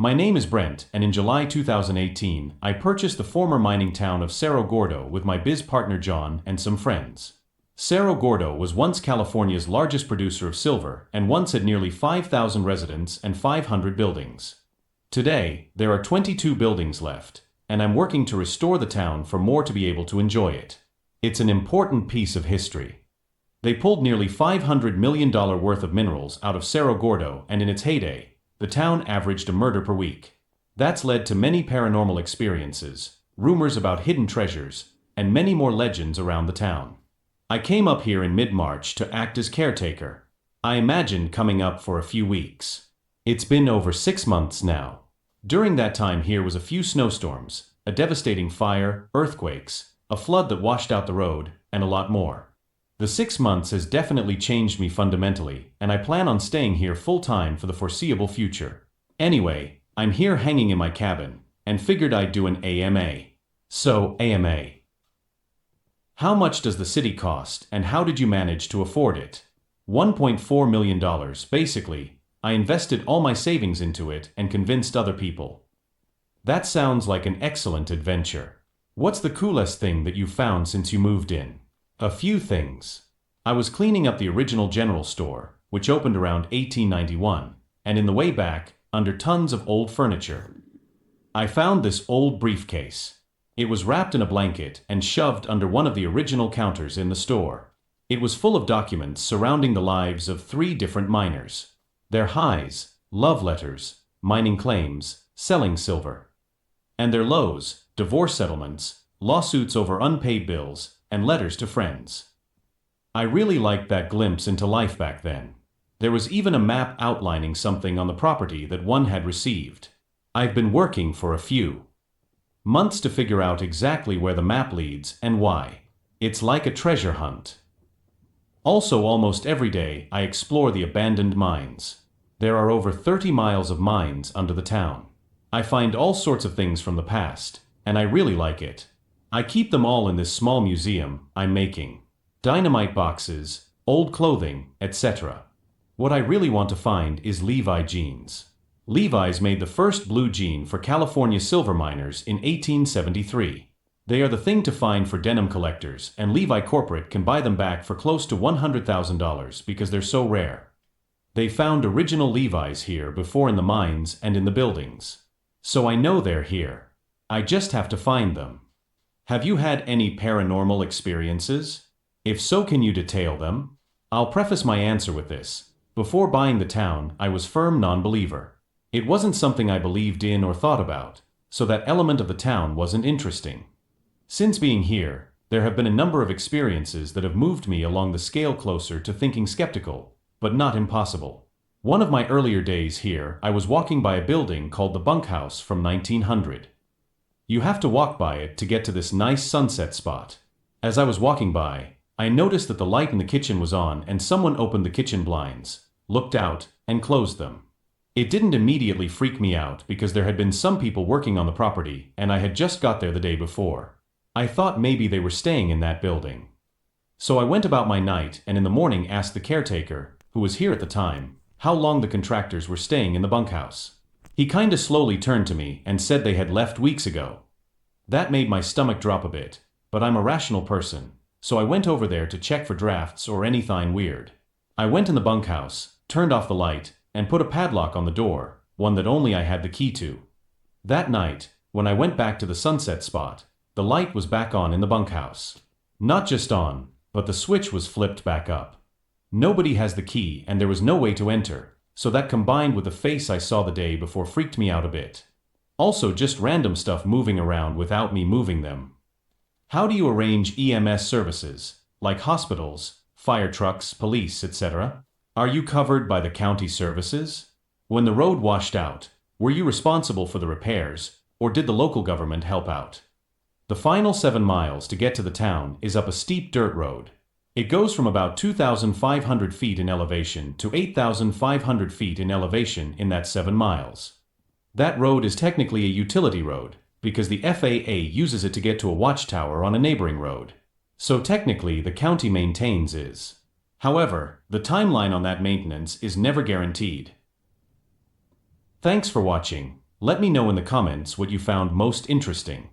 My name is Brent, and in July 2018, I purchased the former mining town of Cerro Gordo with my biz partner John and some friends. Cerro Gordo was once California's largest producer of silver and once had nearly 5,000 residents and 500 buildings. Today, there are 22 buildings left, and I'm working to restore the town for more to be able to enjoy it. It's an important piece of history. They pulled nearly $500 million worth of minerals out of Cerro Gordo, and in its heyday, the town averaged a murder per week. That's led to many paranormal experiences, rumors about hidden treasures, and many more legends around the town. I came up here in mid-March to act as caretaker. I imagined coming up for a few weeks. It's been over 6 months now. During that time here was a few snowstorms, a devastating fire, earthquakes, a flood that washed out the road, and a lot more. The 6 months has definitely changed me fundamentally, and I plan on staying here full-time for the foreseeable future. Anyway, I'm here hanging in my cabin, and figured I'd do an AMA. So, AMA. How much does the city cost, and how did you manage to afford it? $1.4 million, basically. I invested all my savings into it and convinced other people. That sounds like an excellent adventure. What's the coolest thing that you've found since you moved in? A few things. I was cleaning up the original general store, which opened around 1891, and in the way back, under tons of old furniture, I found this old briefcase. It was wrapped in a blanket and shoved under one of the original counters in the store. It was full of documents surrounding the lives of 3 different miners. Their highs, love letters, mining claims, selling silver. And their lows, divorce settlements, lawsuits over unpaid bills, and letters to friends. I really liked that glimpse into life back then. There was even a map outlining something on the property that one had received. I've been working for a few months to figure out exactly where the map leads and why. It's like a treasure hunt. Also, almost every day, I explore the abandoned mines. There are over 30 miles of mines under the town. I find all sorts of things from the past, and I really like it. I keep them all in this small museum I'm making. Dynamite boxes, old clothing, etc. What I really want to find is Levi jeans. Levi's made the first blue jean for California silver miners in 1873. They are the thing to find for denim collectors, and Levi Corporate can buy them back for close to $100,000 because they're so rare. They found original Levi's here before in the mines and in the buildings. So I know they're here. I just have to find them. Have you had any paranormal experiences? If so, can you detail them? I'll preface my answer with this. Before buying the town, I was firm non-believer. It wasn't something I believed in or thought about, so that element of the town wasn't interesting. Since being here, there have been a number of experiences that have moved me along the scale closer to thinking skeptical, but not impossible. One of my earlier days here, I was walking by a building called the Bunkhouse from 1900. You have to walk by it to get to this nice sunset spot. As I was walking by, I noticed that the light in the kitchen was on and someone opened the kitchen blinds, looked out, and closed them. It didn't immediately freak me out because there had been some people working on the property and I had just got there the day before. I thought maybe they were staying in that building. So I went about my night and in the morning asked the caretaker, who was here at the time, how long the contractors were staying in the bunkhouse. He kinda slowly turned to me and said they had left weeks ago. That made my stomach drop a bit, but I'm a rational person, so I went over there to check for drafts or anything weird. I went in the bunkhouse, turned off the light, and put a padlock on the door, one that only I had the key to. That night, when I went back to the sunset spot, the light was back on in the bunkhouse. Not just on, but the switch was flipped back up. Nobody has the key and there was no way to enter, so that combined with the face I saw the day before freaked me out a bit. Also just random stuff moving around without me moving them. How do you arrange EMS services, like hospitals, fire trucks, police, etc.? Are you covered by the county services? When the road washed out, were you responsible for the repairs, or did the local government help out? The final 7 miles to get to the town is up a steep dirt road. It goes from about 2,500 feet in elevation to 8,500 feet in elevation in that 7 miles. That road is technically a utility road, because the FAA uses it to get to a watchtower on a neighboring road. So technically the county maintains it. However, the timeline on that maintenance is never guaranteed. Thanks for watching. Let me know in the comments what you found most interesting.